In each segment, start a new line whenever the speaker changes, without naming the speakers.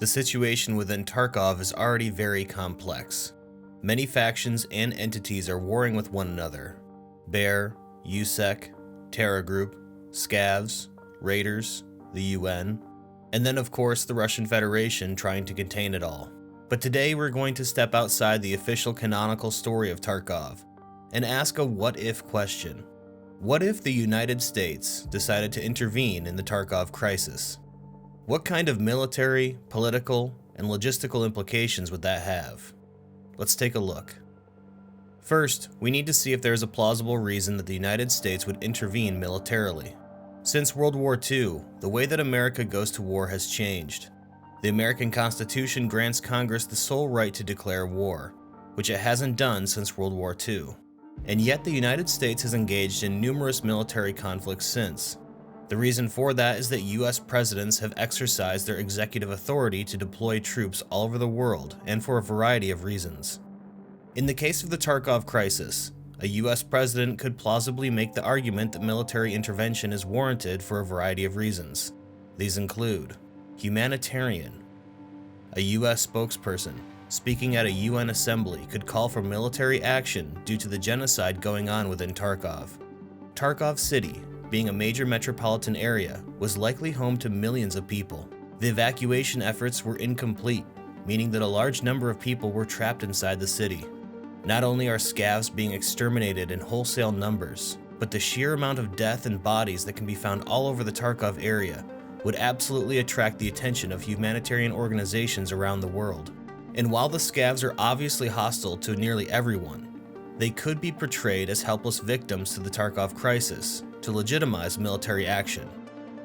The situation within Tarkov is already very complex. Many factions and entities are warring with one another. Bear, USEC, Terragroup, Scavs, Raiders, the UN, and then of course the Russian Federation trying to contain it all. But today we're going to step outside the official canonical story of Tarkov and ask a what-if question. What if the United States decided to intervene in the Tarkov crisis? What kind of military, political, and logistical implications would that have? Let's take a look. First, we need to see if there is a plausible reason that the United States would intervene militarily. Since World War II, the way that America goes to war has changed. The American Constitution grants Congress the sole right to declare war, which it hasn't done since World War II. And yet the United States has engaged in numerous military conflicts since. The reason for that is that US presidents have exercised their executive authority to deploy troops all over the world, and for a variety of reasons. In the case of the Tarkov crisis, a US president could plausibly make the argument that military intervention is warranted for a variety of reasons. These include Humanitarian. A US spokesperson speaking at a UN assembly could call for military action due to the genocide going on within Tarkov. Tarkov City, being a major metropolitan area, was likely home to millions of people. The evacuation efforts were incomplete, meaning that a large number of people were trapped inside the city. Not only are Scavs being exterminated in wholesale numbers, but the sheer amount of death and bodies that can be found all over the Tarkov area would absolutely attract the attention of humanitarian organizations around the world. And while the Scavs are obviously hostile to nearly everyone, they could be portrayed as helpless victims to the Tarkov crisis to legitimize military action.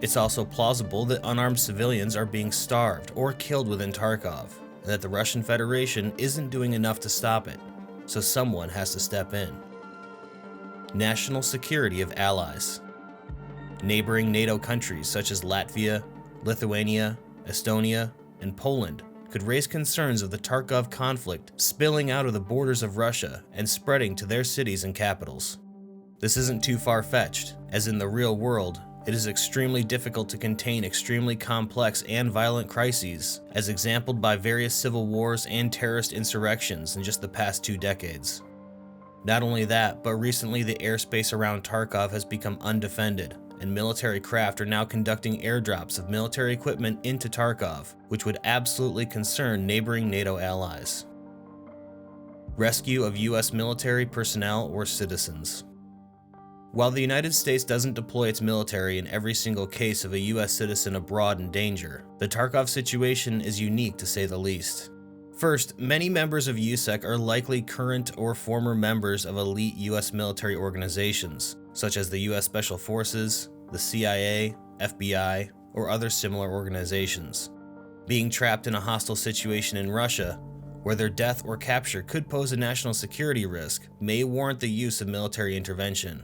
It's also plausible that unarmed civilians are being starved or killed within Tarkov, and that the Russian Federation isn't doing enough to stop it, so someone has to step in. National security of allies. Neighboring NATO countries such as Latvia, Lithuania, Estonia, and Poland could raise concerns of the Tarkov conflict spilling out of the borders of Russia and spreading to their cities and capitals. This isn't too far-fetched, as in the real world, it is extremely difficult to contain extremely complex and violent crises, as exemplified by various civil wars and terrorist insurrections in just the past 2 decades. Not only that, but recently the airspace around Tarkov has become undefended, and military craft are now conducting airdrops of military equipment into Tarkov, which would absolutely concern neighboring NATO allies. Rescue of US military personnel or citizens. While the United States doesn't deploy its military in every single case of a US citizen abroad in danger, the Tarkov situation is unique to say the least. First, many members of USEC are likely current or former members of elite US military organizations, such as the US Special Forces, the CIA, FBI, or other similar organizations. Being trapped in a hostile situation in Russia, where their death or capture could pose a national security risk, may warrant the use of military intervention.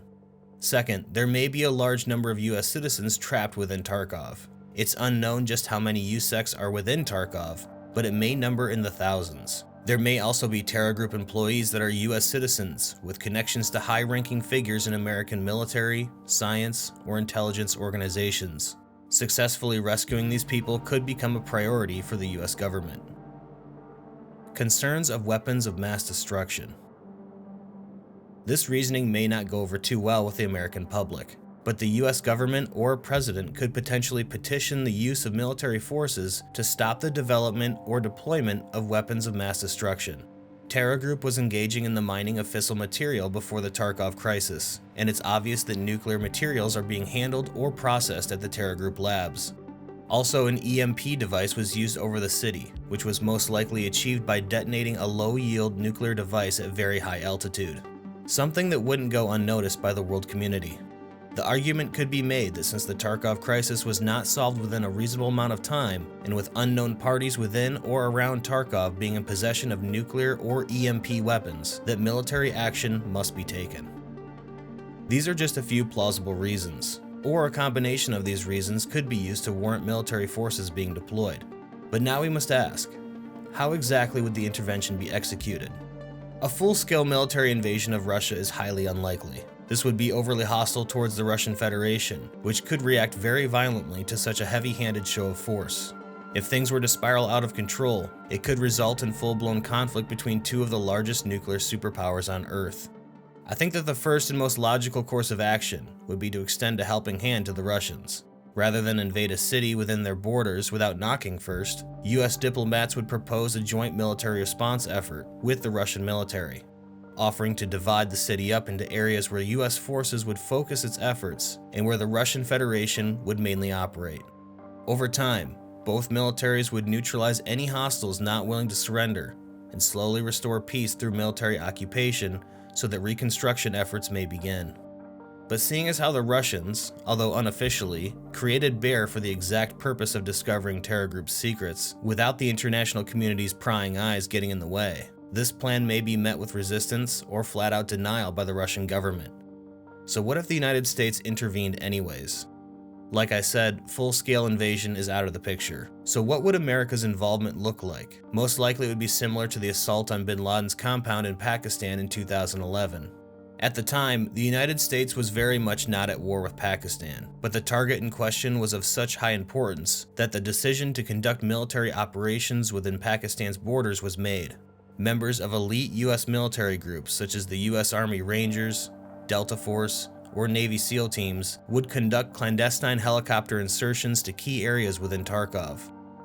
Second, there may be a large number of US citizens trapped within Tarkov. It's unknown just how many USECs are within Tarkov, but it may number in the thousands. There may also be Terragroup employees that are US citizens, with connections to high-ranking figures in American military, science, or intelligence organizations. Successfully rescuing these people could become a priority for the US government. Concerns of weapons of mass destruction. This reasoning may not go over too well with the American public, but the US government or president could potentially petition the use of military forces to stop the development or deployment of weapons of mass destruction. Terragroup was engaging in the mining of fissile material before the Tarkov crisis, and it's obvious that nuclear materials are being handled or processed at the Terragroup labs. Also, an EMP device was used over the city, which was most likely achieved by detonating a low-yield nuclear device at very high altitude. Something that wouldn't go unnoticed by the world community. The argument could be made that since the Tarkov crisis was not solved within a reasonable amount of time, and with unknown parties within or around Tarkov being in possession of nuclear or EMP weapons, that military action must be taken. These are just a few plausible reasons, or a combination of these reasons could be used to warrant military forces being deployed. But now we must ask, how exactly would the intervention be executed? A full-scale military invasion of Russia is highly unlikely. This would be overly hostile towards the Russian Federation, which could react very violently to such a heavy-handed show of force. If things were to spiral out of control, it could result in full-blown conflict between two of the largest nuclear superpowers on Earth. I think that the first and most logical course of action would be to extend a helping hand to the Russians. Rather than invade a city within their borders without knocking first, US diplomats would propose a joint military response effort with the Russian military, offering to divide the city up into areas where US forces would focus its efforts and where the Russian Federation would mainly operate. Over time, both militaries would neutralize any hostiles not willing to surrender and slowly restore peace through military occupation so that reconstruction efforts may begin. But seeing as how the Russians, although unofficially, created Bear for the exact purpose of discovering Terragroup's secrets without the international community's prying eyes getting in the way, this plan may be met with resistance or flat-out denial by the Russian government. So what if the United States intervened anyways? Like I said, full-scale invasion is out of the picture. So what would America's involvement look like? Most likely it would be similar to the assault on bin Laden's compound in Pakistan in 2011. At the time, the United States was very much not at war with Pakistan, but the target in question was of such high importance that the decision to conduct military operations within Pakistan's borders was made. Members of elite US military groups such as the US Army Rangers, Delta Force, or Navy SEAL teams would conduct clandestine helicopter insertions to key areas within Tarkov.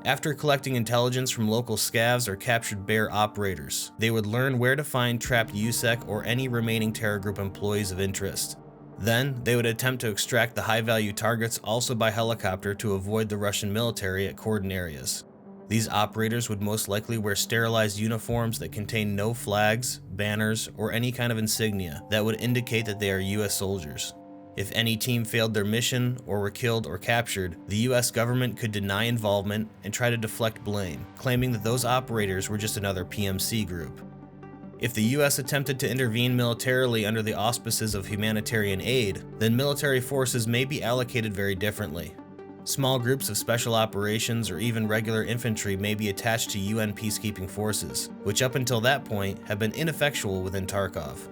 After collecting intelligence from local Scavs or captured Bear operators, they would learn where to find trapped USEC or any remaining Terragroup employees of interest. Then, they would attempt to extract the high-value targets also by helicopter to avoid the Russian military at cordon areas. These operators would most likely wear sterilized uniforms that contain no flags, banners, or any kind of insignia that would indicate that they are US soldiers. If any team failed their mission or were killed or captured, the US government could deny involvement and try to deflect blame, claiming that those operators were just another PMC group. If the US attempted to intervene militarily under the auspices of humanitarian aid, then military forces may be allocated very differently. Small groups of special operations or even regular infantry may be attached to UN peacekeeping forces, which up until that point have been ineffectual within Tarkov.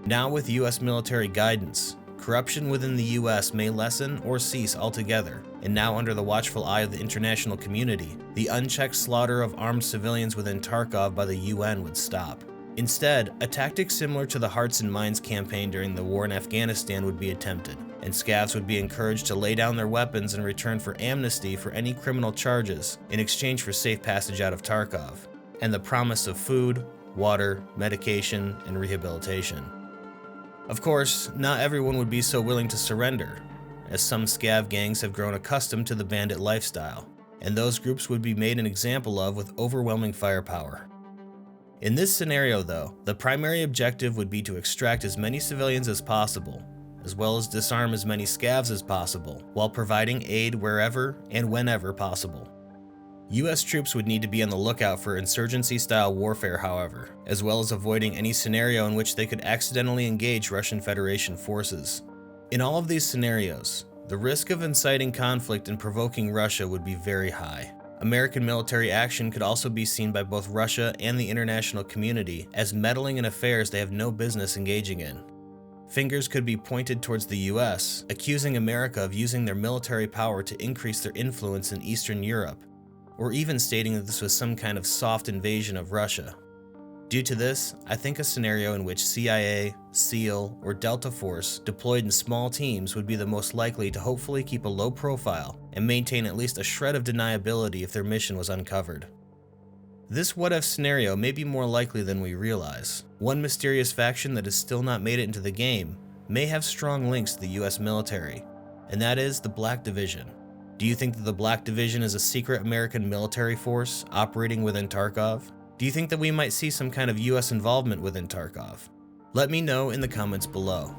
Now with US military guidance, corruption within the US may lessen or cease altogether, and now under the watchful eye of the international community, the unchecked slaughter of armed civilians within Tarkov by the UN would stop. Instead, a tactic similar to the Hearts and Minds campaign during the war in Afghanistan would be attempted, and Scavs would be encouraged to lay down their weapons in return for amnesty for any criminal charges in exchange for safe passage out of Tarkov, and the promise of food, water, medication, and rehabilitation. Of course, not everyone would be so willing to surrender, as some Scav gangs have grown accustomed to the bandit lifestyle, and those groups would be made an example of with overwhelming firepower. In this scenario though, the primary objective would be to extract as many civilians as possible, as well as disarm as many Scavs as possible, while providing aid wherever and whenever possible. US troops would need to be on the lookout for insurgency-style warfare, however, as well as avoiding any scenario in which they could accidentally engage Russian Federation forces. In all of these scenarios, the risk of inciting conflict and provoking Russia would be very high. American military action could also be seen by both Russia and the international community as meddling in affairs they have no business engaging in. Fingers could be pointed towards the US, accusing America of using their military power to increase their influence in Eastern Europe, or even stating that this was some kind of soft invasion of Russia. Due to this, I think a scenario in which CIA, SEAL, or Delta Force deployed in small teams would be the most likely to hopefully keep a low profile and maintain at least a shred of deniability if their mission was uncovered. This what-if scenario may be more likely than we realize. One mysterious faction that has still not made it into the game may have strong links to the US military, and that is the Black Division. Do you think that the Black Division is a secret American military force operating within Tarkov? Do you think that we might see some kind of US involvement within Tarkov? Let me know in the comments below.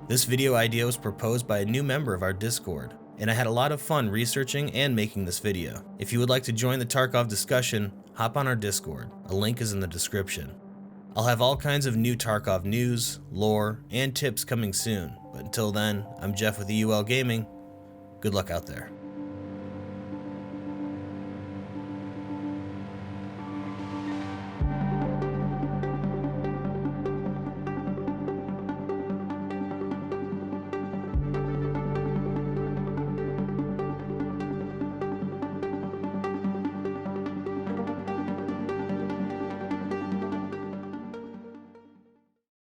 This video idea was proposed by a new member of our Discord, and I had a lot of fun researching and making this video. If you would like to join the Tarkov discussion, hop on our Discord. A link is in the description. I'll have all kinds of new Tarkov news, lore, and tips coming soon, but until then, I'm Jeff with UL Gaming. Good luck out there.